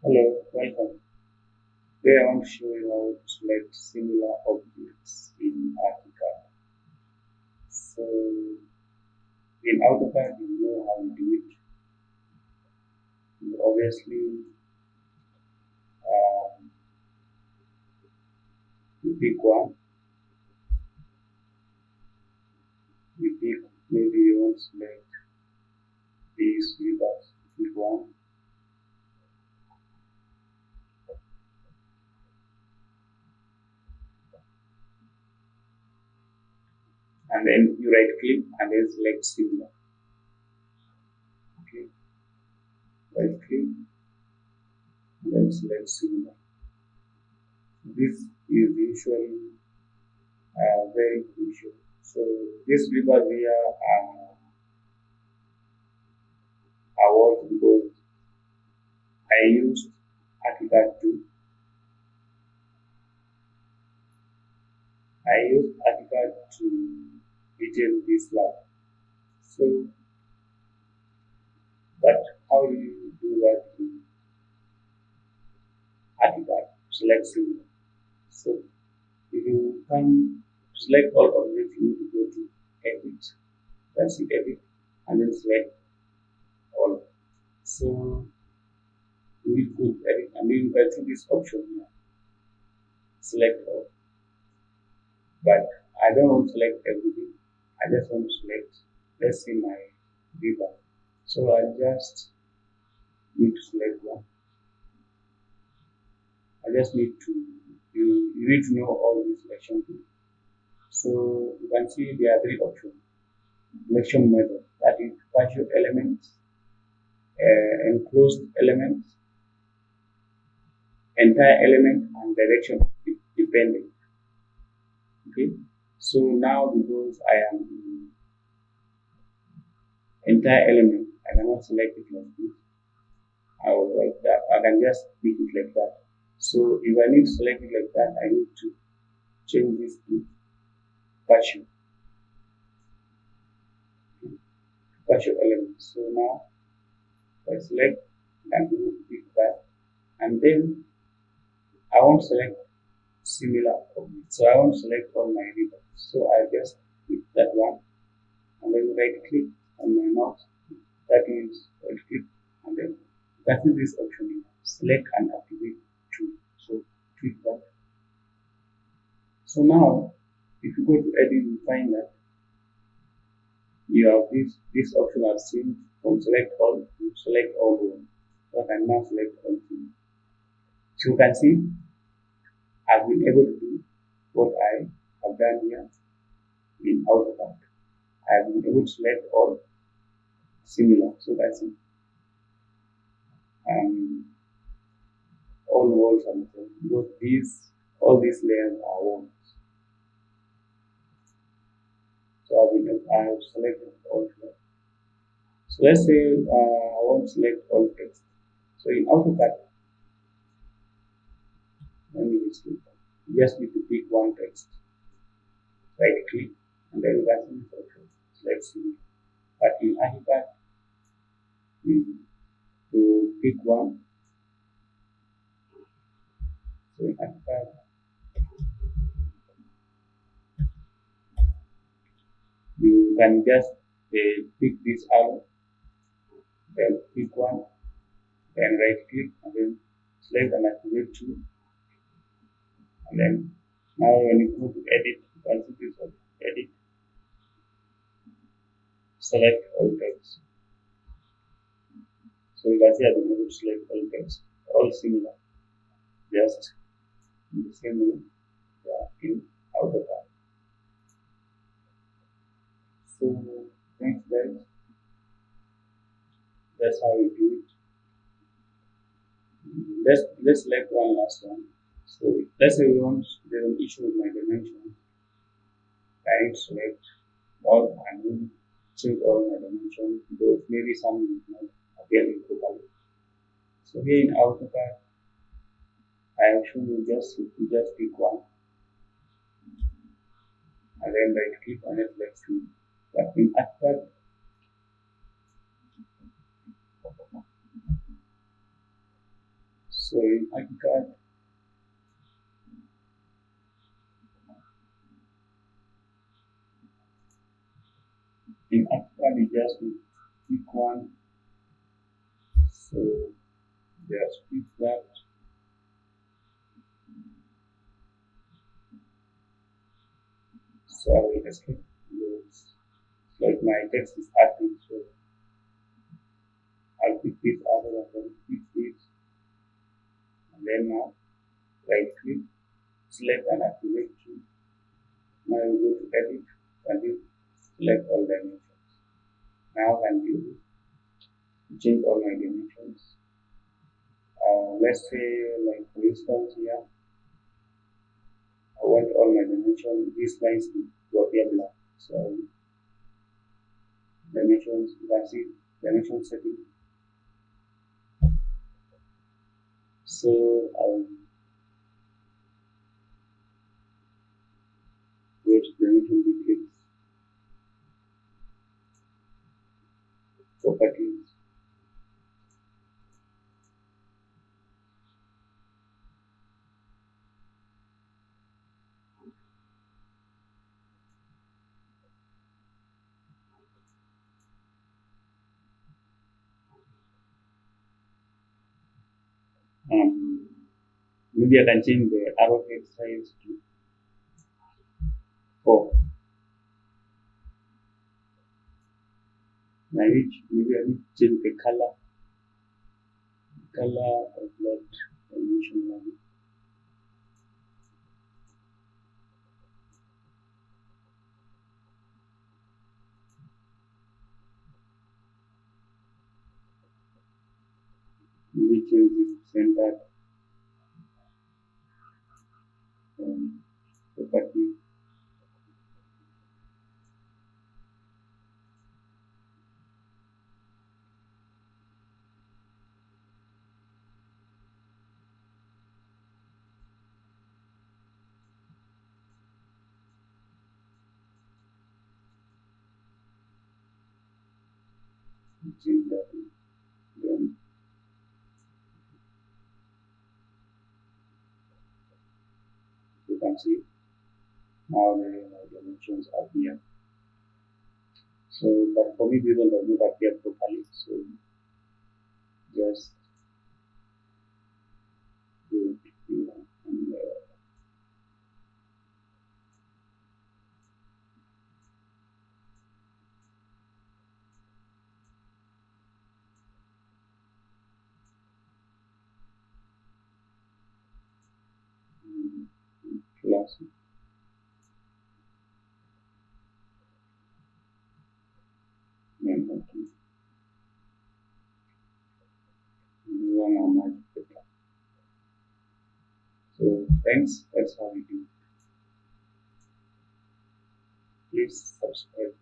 Hello, welcome. Today I want to show you how to select similar objects in Archicad. So in Autocad you know how to do it. You obviously um, you pick one, you pick maybe you want to select these levers, pick one, and then you right click and then select similar. Okay, right click and then select similar. This is usually very crucial. So this lever here are what because I used Archicad to detail this lab. So, but how do you do that in Archicad? Select similar. So, if you can select all objects, you need to go to edit, that's it, edit, and then select all. So, you need to go to edit, and then you can see this option here, select all. But I don't want to select everything. I just want to select, let's see my river. So I just need to select one. I just need to, you need to know all these selection tools. So you can see there are three options. Selection method, that is partial elements, enclosed elements, entire element, and direction dependent. Okay. So now because I am in entire element, I cannot select it like this. I will like that. I can just pick it like that. So if I need to select it like that, I need to change this to partial, partial element. So now I select and pick that, and then I want to select similar objects. So I want to select all my rivers. So I just pick that one and then right click on my mouse. That is right click and then that is this option here. Select and activate tool. So click that. So now if you go to edit, you find that you have this option I've seen from select all to select all one. So I can now select all two. So you can see I've been able to do what I have done here in Autocad. I have been able to select all similar. So that's it. Um, all walls are the same because all these layers are walls. So I have selected all here. So let's say I want to select all text. So in AutoCAD, let me just click. You just need to pick one text. Right click and then you can see this option. Select similar. But in Archicad, you pick one. So in Archicad, you can just pick this arrow, then pick one, then right click and then select and activate tool, and then now when you go to edit, you can see this one, edit, select all text. So you can see I've been able to select all text, all similar, just in the same way, yeah, in AutoCAD. So thanks guys, that's how we do it. Let's select one last one. So let's say we want there's an issue with my dimension. I need to select all and then change all my dimensions because maybe some is not appearing properly. So here in AutoCAD, I am shown you just pick one and then right click on it, let's see. But in AutoCAD, So in Archicad, you just pick one. So there's pick that. So I will escape those. Like my text is active, so I'll pick this other and then pick this, and then now right click, select and activate to. Now I will go to edit and you select all dimensions. Now I can do change all my dimensions. Let's say like for instance here, I want all my dimensions, these lines to appear black. So dimensions, you can see dimension setting. So I'll go to dimension details, properties. Um, Maybe I can change the arrowhead size to 4. Maybe I need to change the color of that dimension line. Maybe change this center property. Change that. Then you can see now the dimensions appear. So, but for me, these ones does not appear properly. So, just do it, and class. Then okay, this one are much better. So, thanks. That's how we do. Please subscribe.